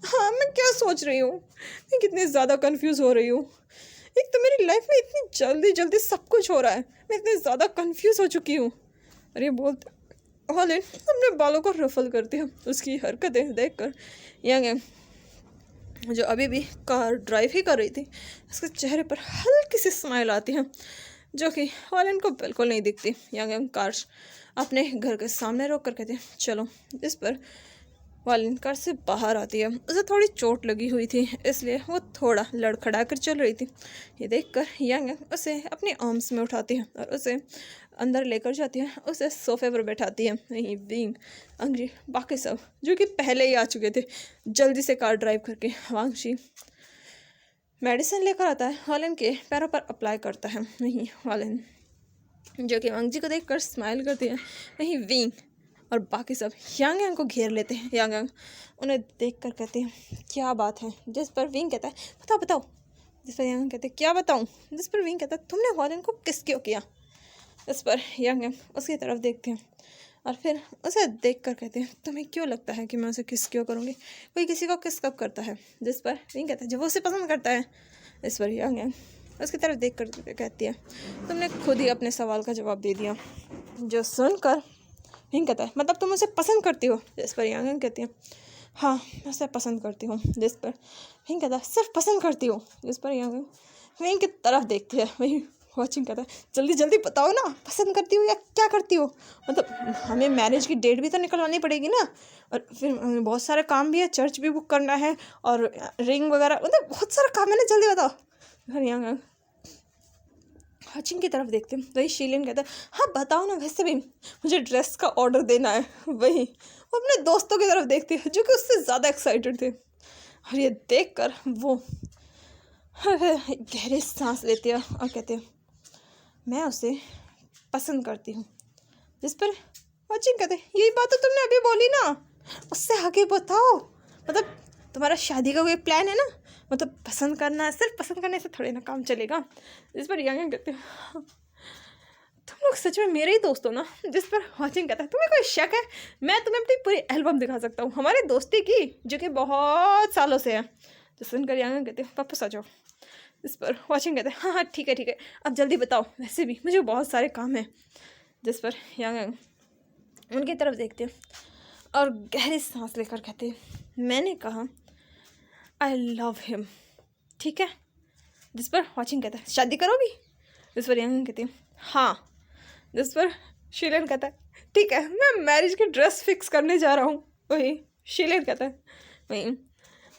हाँ मैं क्या सोच रही हूँ, मैं कितनी ज़्यादा कंफ्यूज हो रही हूँ। एक तो मेरी लाइफ में इतनी जल्दी जल्दी सब कुछ हो रहा है, मैं इतनी ज़्यादा कंफ्यूज हो चुकी हूँ। अरे बोलते हॉलन अपने बालों को रफल करती है। उसकी हरकतें देखकर यांग यांग जो अभी भी कार ड्राइव ही कर रही थी, उसके चेहरे पर हल्की सी स्माइल आती है जो कि हॉलन को बिल्कुल नहीं दिखती। यांग यांग कार अपने घर के सामने रोक कर कहते हैं चलो। इस पर वॉलन कार से बाहर आती है। उसे थोड़ी चोट लगी हुई थी, इसलिए वो थोड़ा लड़खड़ा कर चल रही थी। ये देखकर यांग यांग उसे अपनी आर्म्स में उठाती है और उसे अंदर लेकर जाती है, उसे सोफे पर बैठाती है। वहीं विंग अंग्री बाकी सब जो कि पहले ही आ चुके थे जल्दी से कार ड्राइव करके वांगशी मेडिसिन लेकर आता है, वॉलन के पैरों पर अप्लाई करता है। वहीं वॉलन जो कि वांग जी को देखकर स्माइल करती है। वहीं विंग और बाकी सब यांग यांग को घेर लेते हैं। यांग यांग उन्हें देखकर कहते हैं क्या बात है। जिस पर विंग कहता है बताओ बताओ। जिस पर यांग कहते हैं क्या बताऊं। जिस पर विंग कहता है तुमने हॉलन को किस क्यों किया। इस पर यांग यांग उसकी तरफ देखते हैं और फिर उसे देखकर कहते हैं तुम्हें क्यों लगता है कि मैं उसे किस क्यों करूँगी, कोई किसी को किस कब करता है। जिस पर विंग कहता है जब वो उसे पसंद करता है। इस पर यांग यांग उसकी तरफ देख कर कहती है तुमने खुद ही अपने सवाल का जवाब दे दिया। जो सुनकर विंग कहता है मतलब तुम उसे पसंद करती हो। जिस पर यांग यांग कहती है हाँ मैं उसे पसंद करती हूँ। जिस पर विंग कहता है सिर्फ पसंद करती हो। जिस पर यांग यांग विंग की तरफ देखती है। वही वॉचिंग कहता है जल्दी जल्दी बताओ ना पसंद करती हो या क्या करती हो, मतलब हमें मैरिज की डेट भी तो निकलवानी पड़ेगी ना, और फिर बहुत सारे काम भी है, चर्च भी बुक करना है और रिंग वगैरह, मतलब बहुत सारा काम है ना, जल्दी बताओ। यांग यांग वॉचिंग की तरफ देखते हैं। वही शीलिन कहता है हाँ बताओ ना, वैसे भी मुझे ड्रेस का ऑर्डर देना है। वही वो अपने दोस्तों की तरफ देखती है जो कि उससे ज़्यादा एक्साइटेड थे। और ये देखकर वो गहरी सांस लेती है और कहते हैं मैं उसे पसंद करती हूँ। जिस पर वॉचिंग कहते हैं यही बात तो तुमने अभी बोली ना, उससे आगे बताओ, मतलब तुम्हारा शादी का कोई प्लान है ना, मतलब पसंद करना है, सिर्फ पसंद करने से थोड़े ना काम चलेगा। जिस पर यांग कहते हैं तुम लोग सच में मेरे ही दोस्त हो ना। जिस पर वॉचिंग कहता है तुम्हें कोई शक है, मैं तुम्हें अपनी पूरी एल्बम दिखा सकता हूँ हमारी दोस्ती की जो कि बहुत सालों से है। तो सुनकर यांग कहते हैं वापस आ जाओ। इस पर वॉचिंग कहते हैं हाँ हाँ ठीक है अब जल्दी बताओ, वैसे भी मुझे बहुत सारे काम हैं। जिस पर यांग उनकी तरफ देखते हैं और गहरी सांस लेकर कहते हैं मैंने कहा आई लव हिम, ठीक है। जिस पर वॉचिंग कहता है शादी करोगी। जिस पर यांग कहती है हाँ। जिस पर शीलन कहता है ठीक है मैं मैरिज की ड्रेस फिक्स करने जा रहा हूँ। वही शीलन कहता है, वही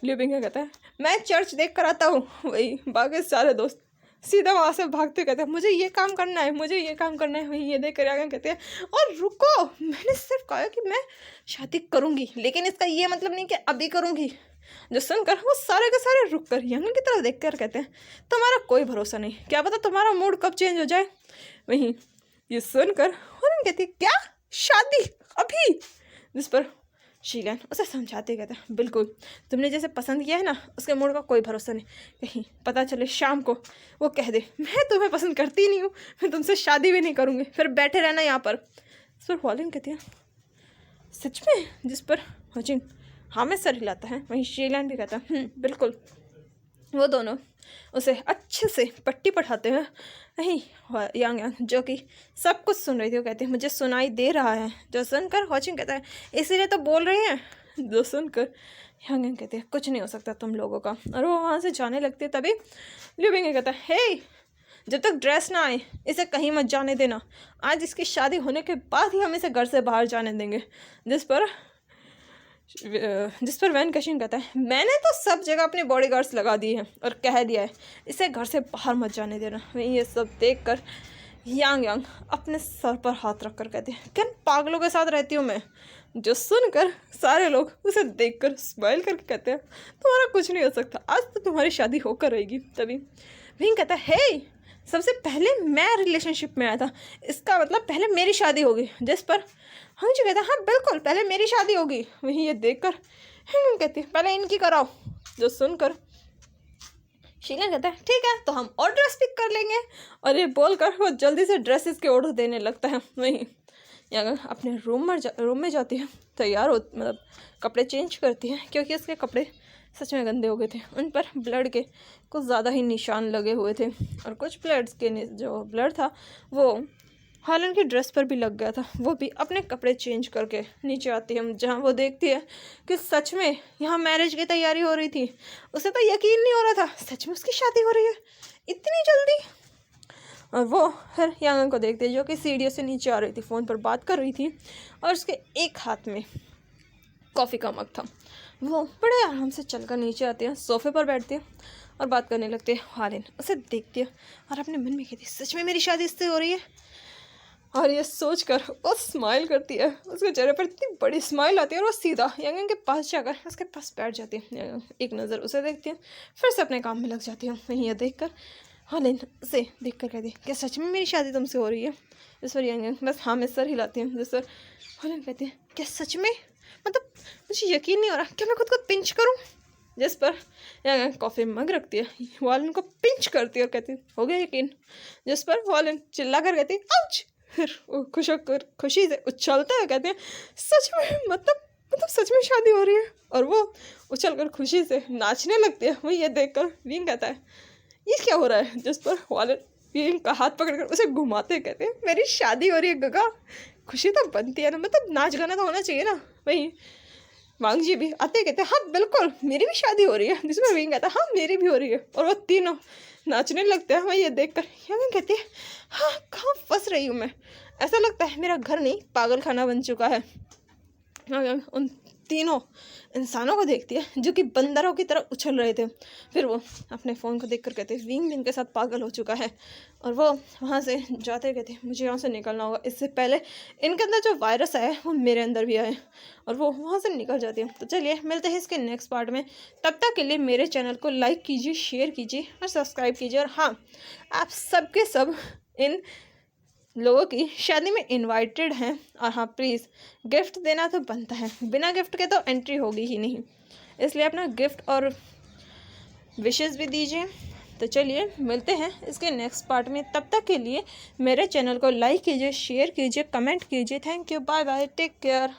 लिविंग कहता है मैं चर्च देख कर आता हूँ। वही बाकी सारे दोस्त सीधा वहाँ से भागते कहते हैं मुझे ये काम करना है, मुझे ये काम करना है। वहीं ये देख कर आगे कहते हैं और रुको, मैंने सिर्फ कहा कि मैं शादी करूँगी, लेकिन इसका ये मतलब नहीं कि अभी करूँगी। जो सुनकर वो सारे के सारे रुक कर यंग की तरफ देख कर कहते हैं तुम्हारा कोई भरोसा नहीं, क्या पता तुम्हारा मूड कब चेंज हो जाए। वहीं ये सुनकर उन्होंने कहती क्या शादी अभी। जिस पर शीलन उसे समझाते कहते हैं बिल्कुल तुमने जैसे पसंद किया है ना, उसके मूड का कोई भरोसा नहीं, कहीं पता चले शाम को वो कह दे मैं तुम्हें पसंद करती नहीं हूँ, मैं तुमसे शादी भी नहीं करूँगी, फिर बैठे रहना यहाँ पर। इस पर हॉलिन कहती है सच में, जिस पर होजिन हाँ में सर हिलाता है। वहीं शीलन भी कहता है बिल्कुल। वो दोनों उसे अच्छे से पट्टी पढ़ाते हैं। वहीं यांग यांग जो कि सब कुछ सुन रही थी, वो कहती है मुझे सुनाई दे रहा है। जो सुनकर होजिन कहता है इसीलिए तो बोल रही हैं। जो सुनकर यांग यांग कहती है कुछ नहीं हो सकता तुम लोगों का, और वो वहाँ से जाने लगती है। तभी लिu बिंग कहता है हे, जब तक ड्रेस ना आए इसे कहीं मत जाने देना। आज इसकी शादी होने के बाद ही हम इसे घर से बाहर जाने देंगे। जिस पर वैन कशिन कहता है मैंने तो सब जगह अपने बॉडीगार्ड्स लगा दिए हैं और कह दिया है इसे घर से बाहर मत जाने देना। वहीं ये सब देखकर यांग यांग अपने सर पर हाथ रखकर कहते हैं किन पागलों के साथ रहती हूँ मैं। जो सुनकर सारे लोग उसे देखकर स्माइल करके कहते हैं तुम्हारा कुछ नहीं हो सकता, आज तो तुम्हारी शादी होकर रहेगी। तभी विंग कहता है हे, सबसे पहले मैं रिलेशनशिप में आया था, इसका मतलब पहले मेरी शादी होगी। जिस पर हम जी कहता है हाँ बिल्कुल पहले मेरी शादी होगी। वहीं ये देखकर हम कहती है पहले इनकी कराओ। जो सुनकर शीलन कहता है ठीक है तो हम और ड्रेस पिक कर लेंगे, और ये बोलकर वो जल्दी से ड्रेसेस के ऑर्डर देने लगता है। वहीं यहाँ अपने रूम में जाती है, तैयार हो मतलब कपड़े चेंज करती है क्योंकि उसके कपड़े सच में गंदे हो गए थे। उन पर ब्लड के कुछ ज़्यादा ही निशान लगे हुए थे, और कुछ ब्लड्स के जो ब्लड था वो हालन की ड्रेस पर भी लग गया था। वो भी अपने कपड़े चेंज करके नीचे आती है, जहाँ वो देखती है कि सच में यहाँ मैरिज की तैयारी हो रही थी। उसे तो यकीन नहीं हो रहा था सच में उसकी शादी हो रही है इतनी जल्दी। और वो फिर यांग को देखती है जो कि सीढ़ियों से नीचे आ रही थी, फ़ोन पर बात कर रही थी, और उसके एक हाथ में कॉफ़ी का मग था। वो बड़े आराम से चलकर नीचे आती है, सोफे पर बैठती है और बात करने लगती है। हालिन उसे देखती है और अपने मन में कहती है सच में मेरी शादी इससे हो रही है। और ये सोचकर वो स्माइल करती है, उसके चेहरे पर इतनी बड़ी स्माइल आती है और वो सीधा यांग के पास जाकर उसके पास बैठ जाती है। एक नज़र उसे देखती है, फिर से अपने काम में लग जाती है। वहीं यह देखकर हालिन उसे देखकर कहती है क्या सच में मेरी शादी तुमसे हो रही है। इस पर यांग बस हाँ में सर हिलाती है। जिस पर हालिन कहती है क्या सच में, मतलब मुझे यकीन नहीं हो रहा, क्या मैं खुद को पिंच करूं। जिस पर यांग कॉफ़ी मग रखती है, वालन को पिंच करती है और कहती है हो गया यकीन। जिस पर वालन चिल्ला कर कहती है आउच। फिर वो खुशी से उछलते हुए कहते हैं सच में, मतलब सच में शादी हो रही है। और वो उछलकर खुशी से नाचने लगती है। वही ये देखकर विंग कहता है ये क्या हो रहा है। जिस पर वालन विंग का हाथ पकड़कर उसे घुमाते कहते हैं मेरी शादी हो रही है गगा, खुशी तो बनती है ना, मतलब नाच गाना तो होना चाहिए ना। वहीं वांग जी भी आते कहते हैं हाँ बिल्कुल मेरी भी शादी हो रही है। जिसमें विंग कहता है हाँ मेरी भी हो रही है, और वो तीनों नाचने लगते हैं। वही ये देखकर यांग कहती है हाँ कहाँ फंस रही हूँ मैं, ऐसा लगता है मेरा घर नहीं पागल खाना बन चुका है। उन तीनों इंसानों को देखती है जो कि बंदरों की तरह उछल रहे थे। फिर वो अपने फ़ोन को देखकर कहते हैं विंग इनके साथ पागल हो चुका है, और वो वहाँ से जाते कहते हैं मुझे यहाँ से निकलना होगा, इससे पहले इनके अंदर जो वायरस आया है वो मेरे अंदर भी आए। और वो वहाँ से निकल जाती है। तो चलिए मिलते हैं इसके नेक्स्ट पार्ट में, तब तक के लिए मेरे चैनल को लाइक कीजिए, शेयर कीजिए और सब्सक्राइब कीजिए। और हाँ, आप सबके सब इन लोगों की शादी में इनवाइटेड हैं, और हाँ प्लीज़ गिफ्ट देना तो बनता है, बिना गिफ्ट के तो एंट्री होगी ही नहीं, इसलिए अपना गिफ्ट और विशेस भी दीजिए। तो चलिए मिलते हैं इसके नेक्स्ट पार्ट में, तब तक के लिए मेरे चैनल को लाइक कीजिए, शेयर कीजिए, कमेंट कीजिए। Thank you, bye bye, take care.